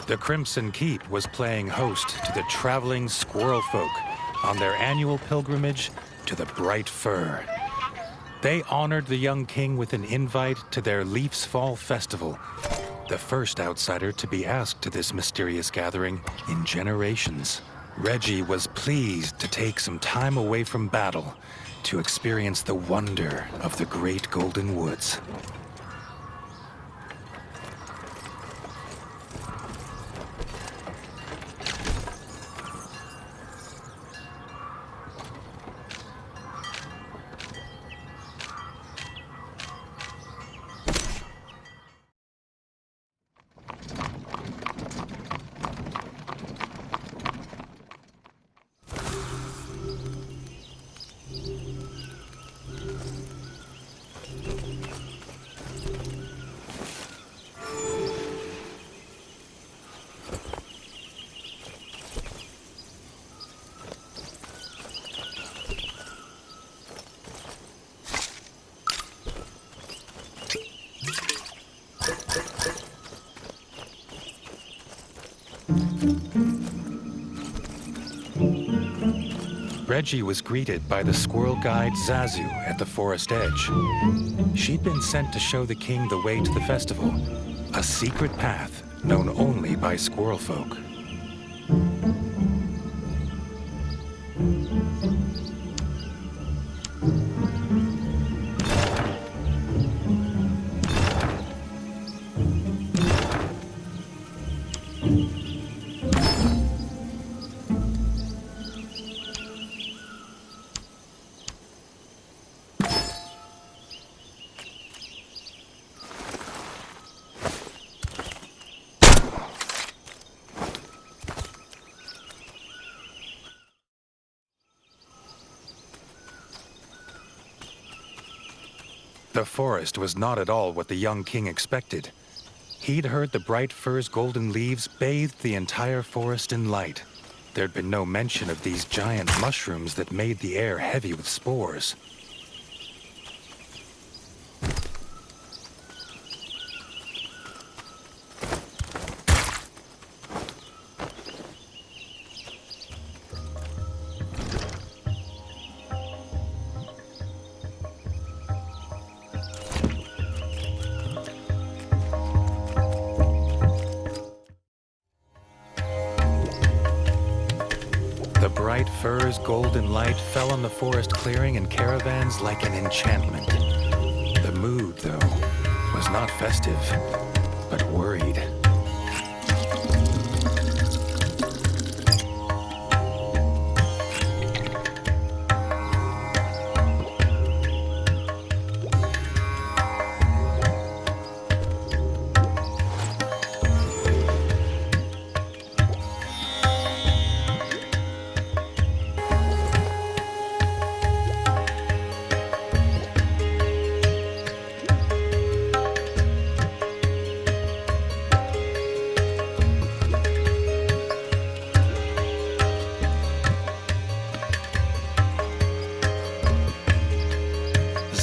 The Crimson Keep was playing host to the traveling squirrel folk on their annual pilgrimage to the Bright Fir. They honored the young king with an invite to their Leaf's Fall Festival, the first outsider to be asked to this mysterious gathering in generations. Reggie was pleased to take some time away from battle to experience the wonder of the great golden woods. Reggie was greeted by the squirrel guide Zazu at the forest edge. She'd been sent to show the king the way to the festival, a secret path known only by squirrel folk. The forest was not at all what the young king expected. He'd heard the bright fir's golden leaves bathed the entire forest in light. There'd been no mention of these giant mushrooms that made the air heavy with spores. The bright fir's golden light fell on the forest clearing and caravans like an enchantment. The mood, though, was not festive, but worried.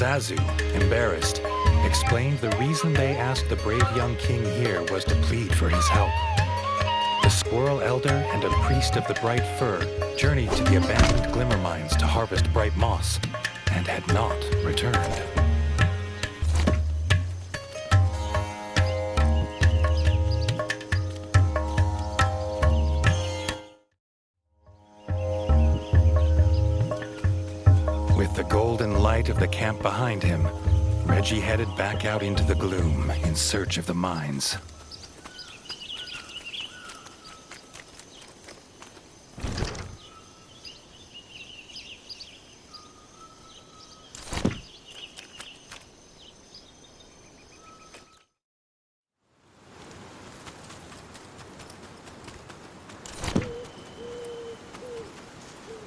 Zazu, embarrassed, explained the reason they asked the brave young king here was to plead for his help. The squirrel elder and a priest of the Bright Fir journeyed to the abandoned glimmer mines to harvest bright moss, and had not returned. With the golden light of the camp behind him, Reggie headed back out into the gloom in search of the mines.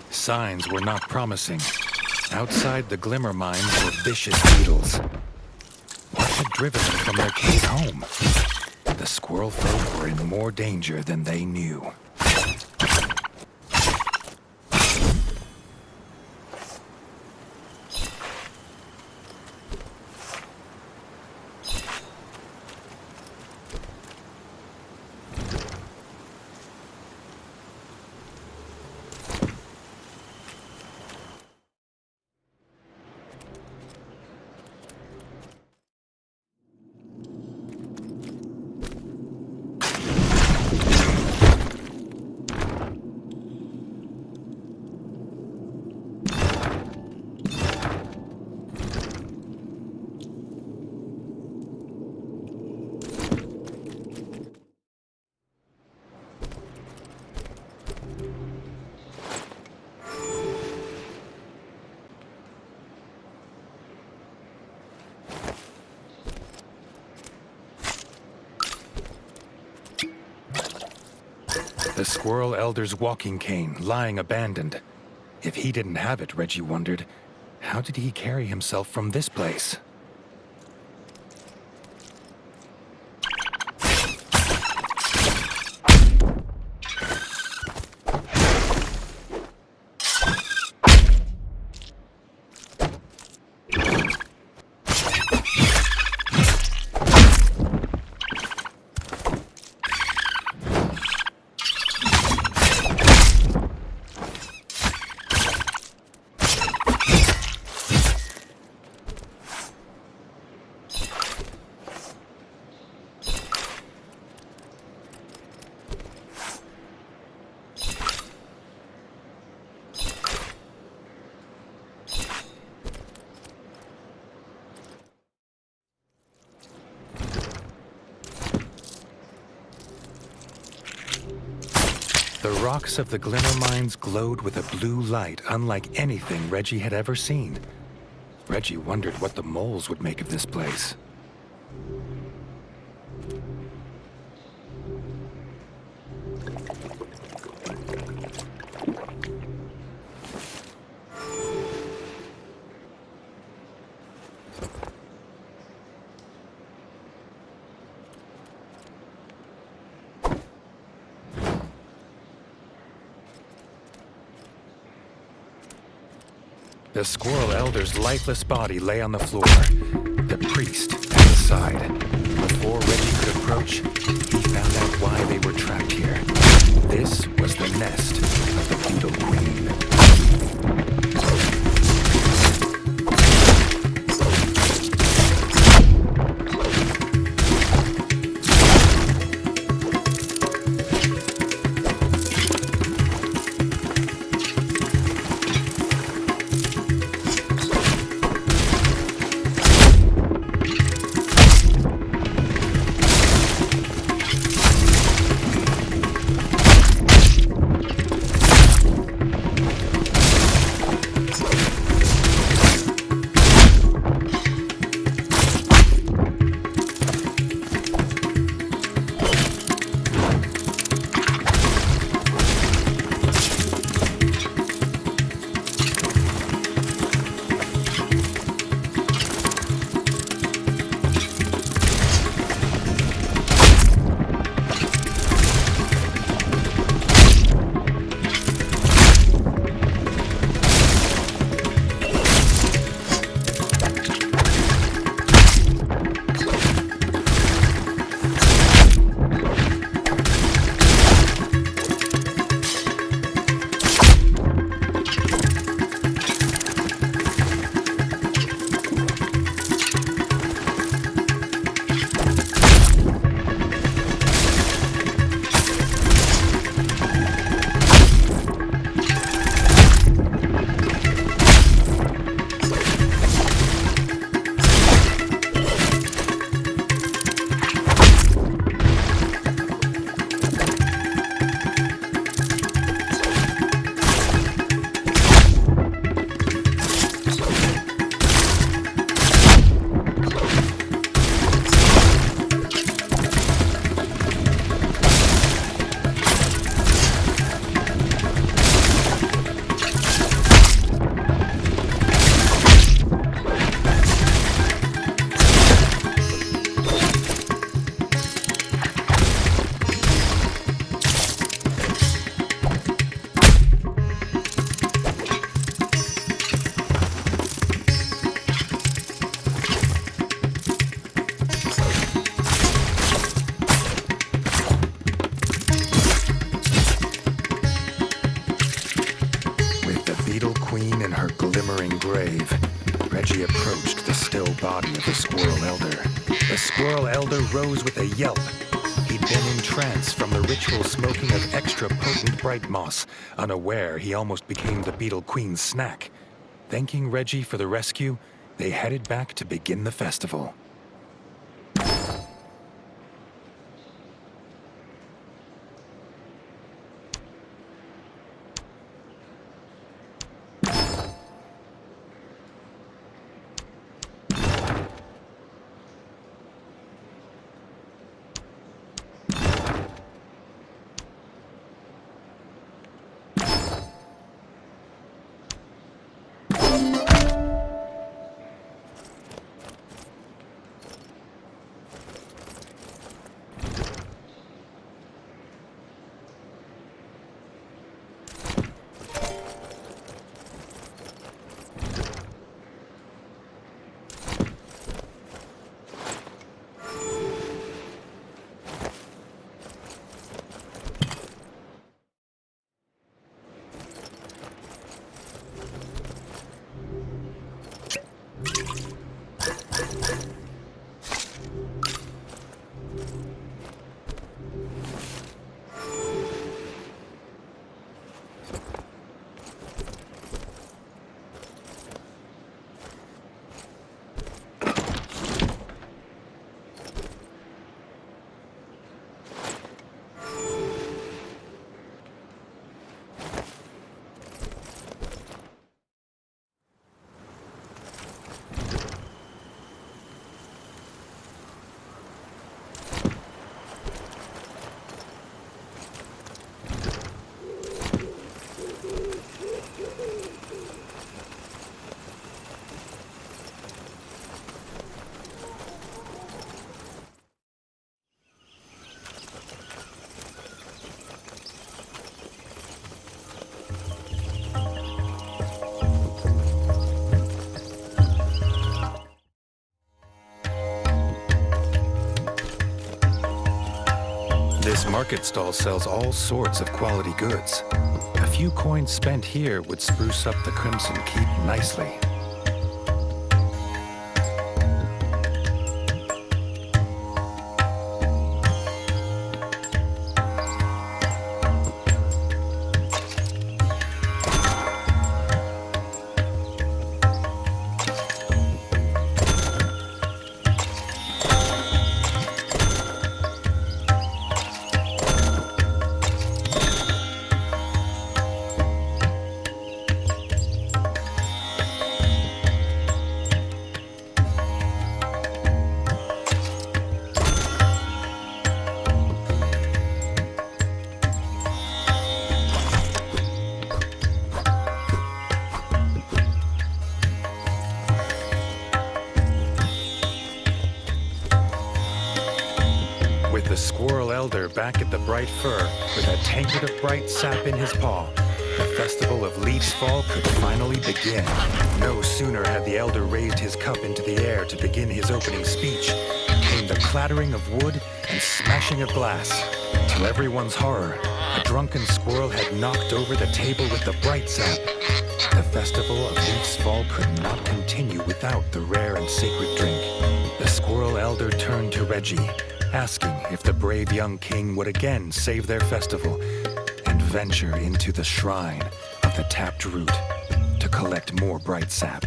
Signs were not promising. Outside the glimmer mines were vicious beetles. What had driven them from their cave home? The squirrel folk were in more danger than they knew. The squirrel elder's walking cane lying abandoned. If he didn't have it, Reggie wondered, how did he carry himself from this place? The rocks of the glimmer mines glowed with a blue light unlike anything Reggie had ever seen. Reggie wondered what the moles would make of this place. The squirrel elder's lifeless body lay on the floor, the priest at his side. Before Reggie could approach, he found out why they were trapped here. This was the nest of the beetle queen. grave, Reggie approached the still body of the Squirrel Elder. The Squirrel Elder rose with a yelp. He'd been in trance from the ritual smoking of extra potent bright moss. Unaware, he almost became the Beetle Queen's snack. Thanking Reggie for the rescue, they headed back to begin the festival. This market stall sells all sorts of quality goods. A few coins spent here would spruce up the Crimson Keep nicely. With the Squirrel Elder back at the Bright Fir, with a tankard of bright sap in his paw, the festival of Leaf's Fall could finally begin. No sooner had the Elder raised his cup into the air to begin his opening speech, came the clattering of wood and smashing of glass. To everyone's horror, a drunken squirrel had knocked over the table with the bright sap. The festival of Leaf's Fall could not continue without the rare and sacred drink. The Squirrel Elder turned to Reggie, asking if the brave young king would again save their festival and venture into the shrine of the tapped root to collect more bright sap.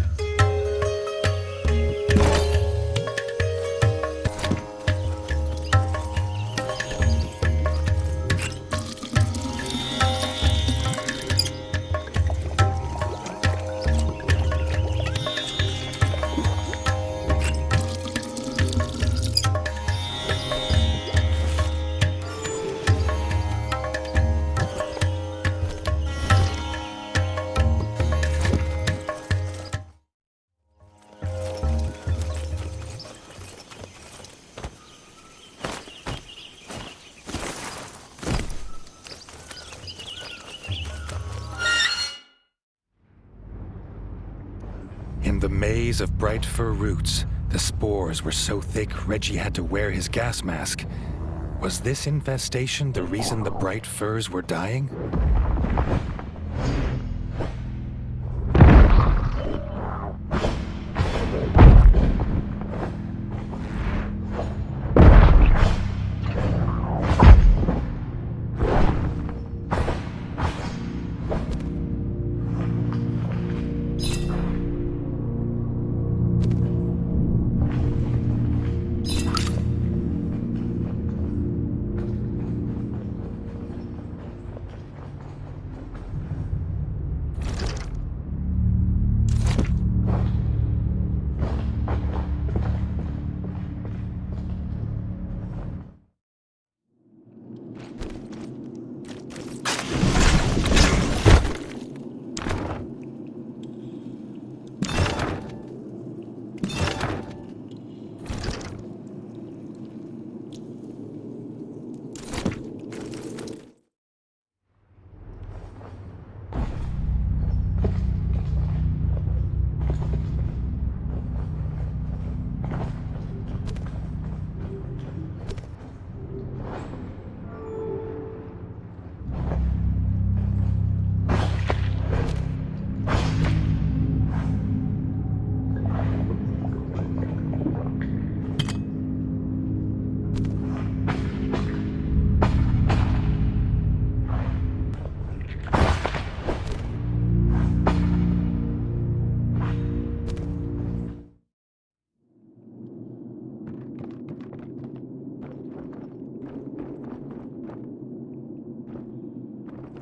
In the maze of bright fir roots, the spores were so thick Reggie had to wear his gas mask. Was this infestation the reason the bright firs were dying?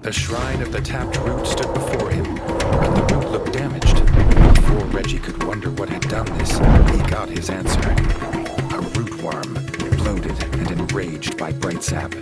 The shrine of the tapped root stood before him, but the root looked damaged. Before Reggie could wonder what had done this, he got his answer. A root worm, bloated and enraged by bright sap.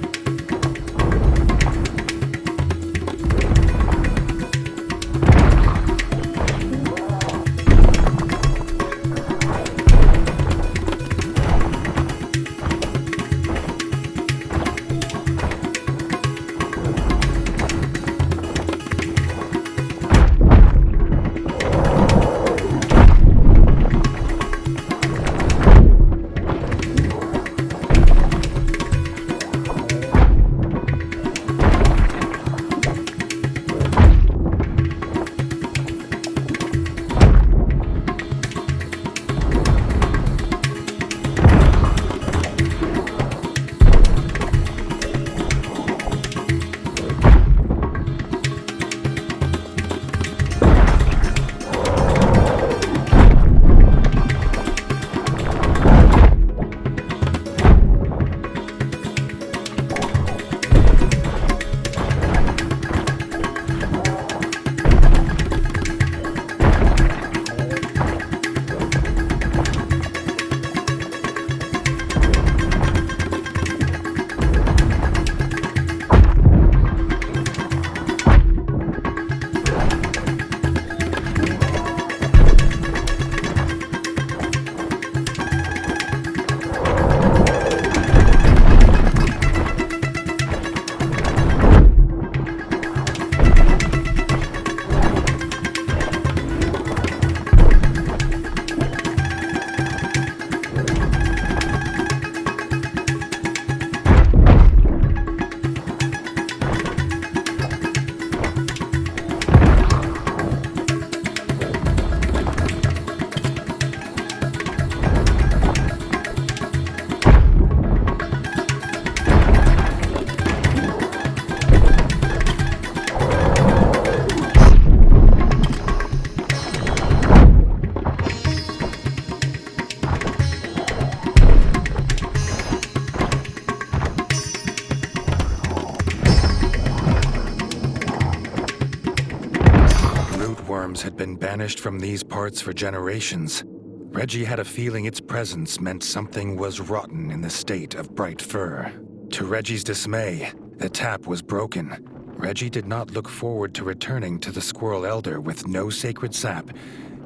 Had been banished from these parts for generations. Reggie had a feeling its presence meant something was rotten in the state of Bright Fir. To Reggie's dismay, the tap was broken. Reggie did not look forward to returning to the Squirrel Elder with no sacred sap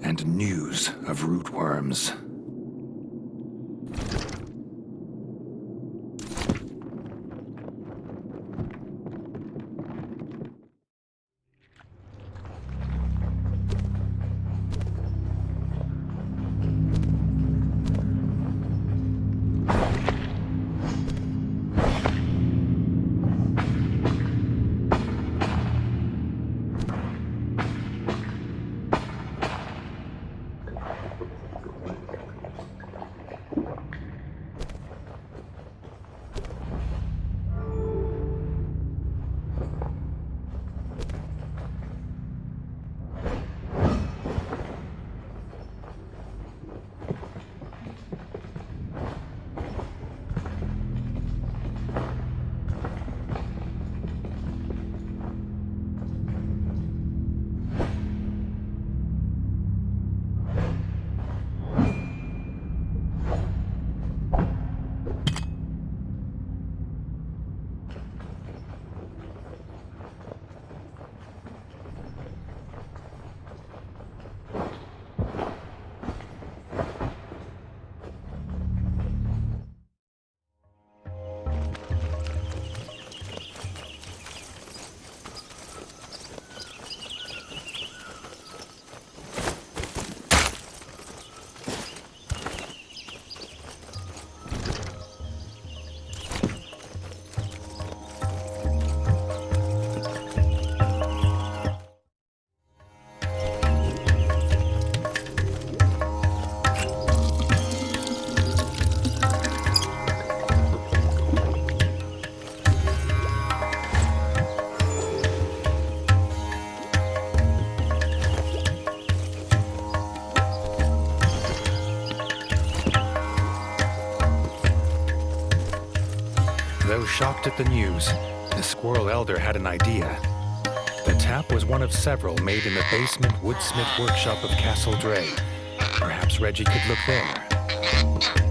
and news of rootworms. Though shocked at the news, the Squirrel Elder had an idea. The tap was one of several made in the basement woodsmith workshop of Castle Dre. Perhaps Reggie could look there.